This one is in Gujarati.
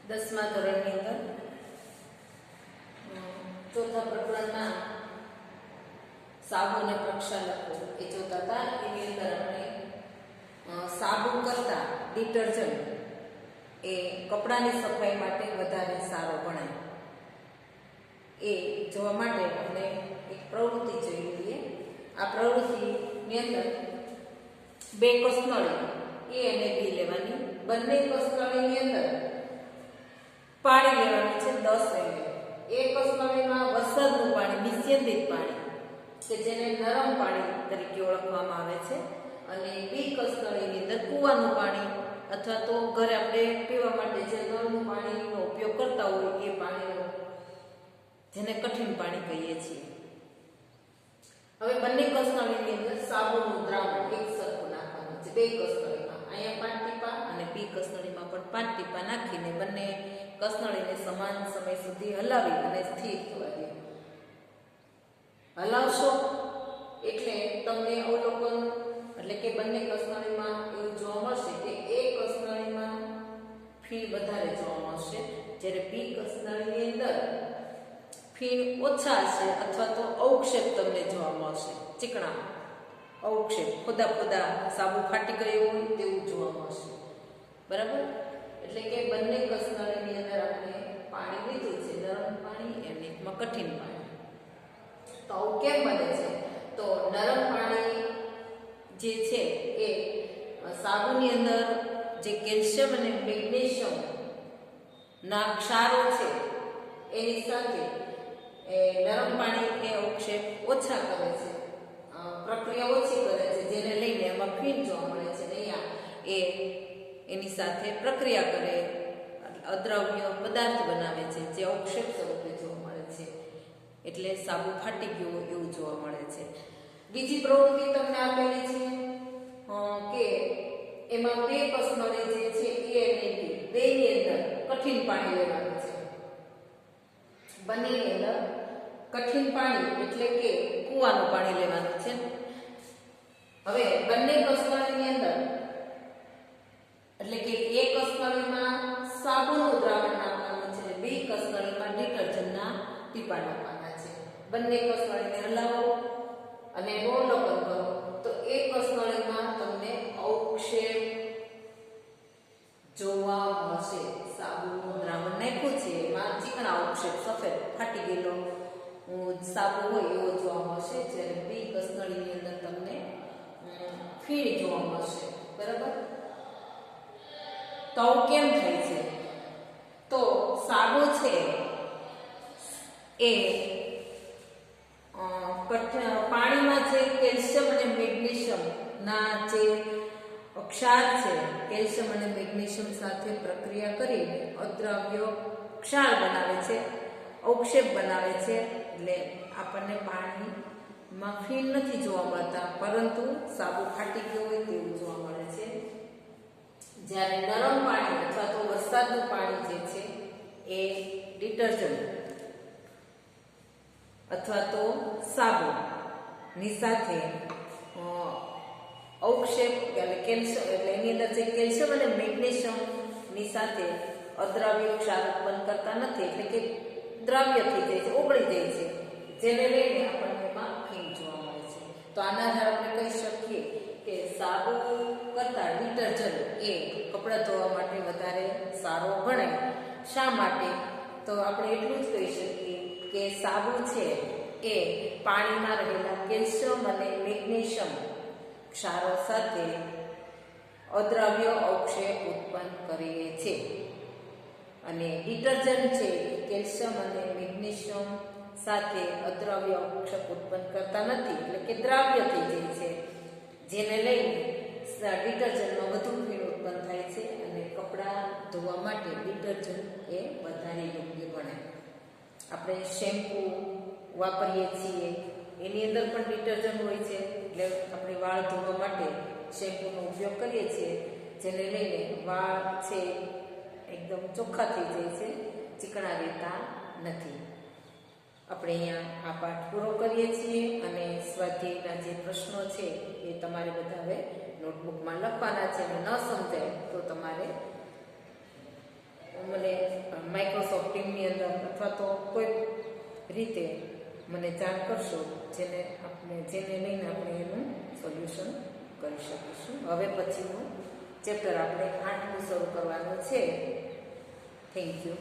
10મા ધોરણની અંદર ચોથા પ્રકરણમાં સાબુ અને પ્રક્ષાલકો એ જોતા હતા. એની અંદર આપણે સાબુ કરતા ડિટર્જન્ટ એ કપડાની સફાઈ માટે વધારે સારો ગણાય એ જોવા માટે આપણે એક પ્રવૃત્તિ જોઈ લઈએ. આ પ્રવૃત્તિની અંદર બે કસનળી એ અને બી લેવાની. બંને કસનળીની અંદર પાણી લેવાનું છે 10 ml. એક કસનળીમાં વરસાદનું પાણી, નિસ્યંદિત પાણી કે જેને નરમ પાણી તરીકે ઓળખવામાં આવે છે, અને બી કસનળીની અંદર કૂવાનું પાણી અથવા તો ઘરે આપણે પીવા માટે જે નળનું પાણીનો ઉપયોગ કરતા હોય એ પાણીનો, જેને કઠિન પાણી કહીએ છીએ. હવે બંને કસનળીની અંદર સાબુનું દ્રાવણ એક સરખું નાખવાનું છે. બે કસનળીમાં અહીંયા 5 ટીપા અને બી કસનળીમાં પણ 5 ટીપા નાખીને બંને કસનળીને સમાન સમય સુધી હલાવી અને સ્થિર થવા દે. હલાવશો એટલે તમને અવલોકન એટલે કે બંને કસનળીમાં એવું જોવા મળશે કે એક કસનળીમાં ફીણ વધારે જોવા મળશે, જ્યારે બી કસનળીની અંદર ફીણ ઓછા છે અથવા તો અવક્ષેપ તમને જોવા મળશે. ચીકણા અવક્ષેપ, ખોદા ખોદા સાબુ ફાટી ગયો હોય તેવું જોવા મળશે. બરાબર? એટલે કે બંને કસનળીની અંદર આપણે પાણી લીધું છે, નરમ પાણી અને એકમાં કઠિન પાણી. તો આવું કેમ બને છે? તો નરમ પાણી જે છે એ સાબુની અંદર જે કેલ્શિયમ અને મેગ્નેશિયમ ના ક્ષારો છે એની સાથે નરમ પાણી એ અવક્ષેપ ઓછા કરે છે, પ્રક્રિયા ઓછી કરે છે, જેને લઈને એમાં ફીણ જોવા મળે છે. અહીંયા એ એની સાથે પ્રક્રિયા કરે, અદ્રાવ્ય પદાર્થ બનાવે છે જે અવક્ષેપ સ્વરૂપે જોવા મળે છે. એટલે સાબુ ફાટી ગયો એવું જોવા મળે છે. બીજી પ્રવૃત્તિ તમને આપેલી છે કે એમાં બે કસનળી જે છે એ અને બી બેની અંદર કઠિન પાણી લેવાનું છે. બંનેની અંદર કઠિન પાણી એટલે કે કૂવાનું પાણી લેવાનું છે. હવે બંને કસનળીની અંદર એટલે કે એક કસનળીમાં સાબુનું દ્રાવણ નાખવાનું છે, બી કસનળીમાં ડિટર્જન્ટના ટીપા નાખવાના છે. બંને કસનળીને હલાવો અને અવલોકન કરો તો એક કસનળીમાં તમને અવક્ષેપ જોવા મળશે. સાબુનું દ્રાવણ નાખ્યું છે, એમાં ચીકણા અવક્ષેપ, સફેદ ફાટી ગયેલો સાબુ હોય એવો જોવા મળશે, જ્યારે બી કસનળીની અંદર તમને ફીણ જોવા મળશે. બરાબર? તો કેમ થાય છે? તો સાબુ છે એ પાણીમાં જે કેલ્શિયમ અને મેગ્નેશિયમ ના જે ક્ષાર છે, કેલ્શિયમ અને મેગ્નેશિયમ સાથે પ્રક્રિયા કરીને અદ્રાવ્ય ક્ષાર બનાવે છે, અવક્ષેપ બનાવે છે. એટલે આપણને પાણીમાં ફીણ નથી જોવા મળતા, પરંતુ સાબુ ફાટી ગયો હોય તેવું જોવા મળે છે. જ્યારે નરમ પાણી અથવા તો વરસાદનું પાણી જે છે એ ડિટર્જન્ટ અથવા તો સાબુની સાથે અવક્ષેપ એટલે કેલ્શિયમ, એટલે એની અંદર જે કેલ્શિયમ અને મેગ્નેશિયમની સાથે અદ્રાવ્ય ક્ષાર ઉત્પન્ન કરતા નથી, એટલે કે દ્રાવ્ય થઈ જાય છે, ઓગળી જાય છે, જેને લઈને આપણને એમાં ફીણ જોવા મળે છે. તો આના આધારે આપણે કહી શકીએ કે સાબુ કરતાં ડિટર્જન્ટ એ કપડાં ધોવા માટે વધારે સારો ગણાય. શા માટે? તો આપણે એટલું જ કહી શકીએ કે સાબુ છે એ પાણીમાં રહેલા કેલ્શિયમ અને મેગ્નેશિયમ ક્ષારો સાથે અદ્રાવ્ય અવક્ષેપ ઉત્પન્ન કરે છે, અને ડિટર્જન્ટ છે કેલ્શિયમ અને મેગ્નેશિયમ સાથે અદ્રાવ્ય અવક્ષેપ ઉત્પન્ન કરતા નથી, એટલે કે દ્રાવ્ય થઈ જાય છે, જેને લઈને ડિટર્જન્ટમાં વધુ ફીણ ઉત્પન્ન થાય છે, અને કપડાં ધોવા માટે ડિટર્જન્ટ એ વધારે યોગ્ય ગણાય. આપણે શેમ્પૂ વાપરીએ છીએ એની અંદર પણ ડિટર્જન્ટ હોય છે, એટલે આપણે વાળ ધોવા માટે શેમ્પૂનો ઉપયોગ કરીએ છીએ, જેને લઈને વાળ છે એકદમ ચોખ્ખા થઈ જાય છે, ચીકણા રહેતા નથી. આપણે અહીંયા આ પાઠ પૂરો કરીએ છીએ, અને સ્વાધ્યાયના જે પ્રશ્નો છે એ તમારે બધા હવે નોટબુકમાં લખવાના છે, અને ન સમજાય તો તમારે મને રીતે મને જાણ કરશો, જેને લઈને આપણે એનું સોલ્યુશન કરી શકીશું. હવે પછીનું ચેપ્ટર આપણે 8મું શરૂ કરવાનું છે. Thank you.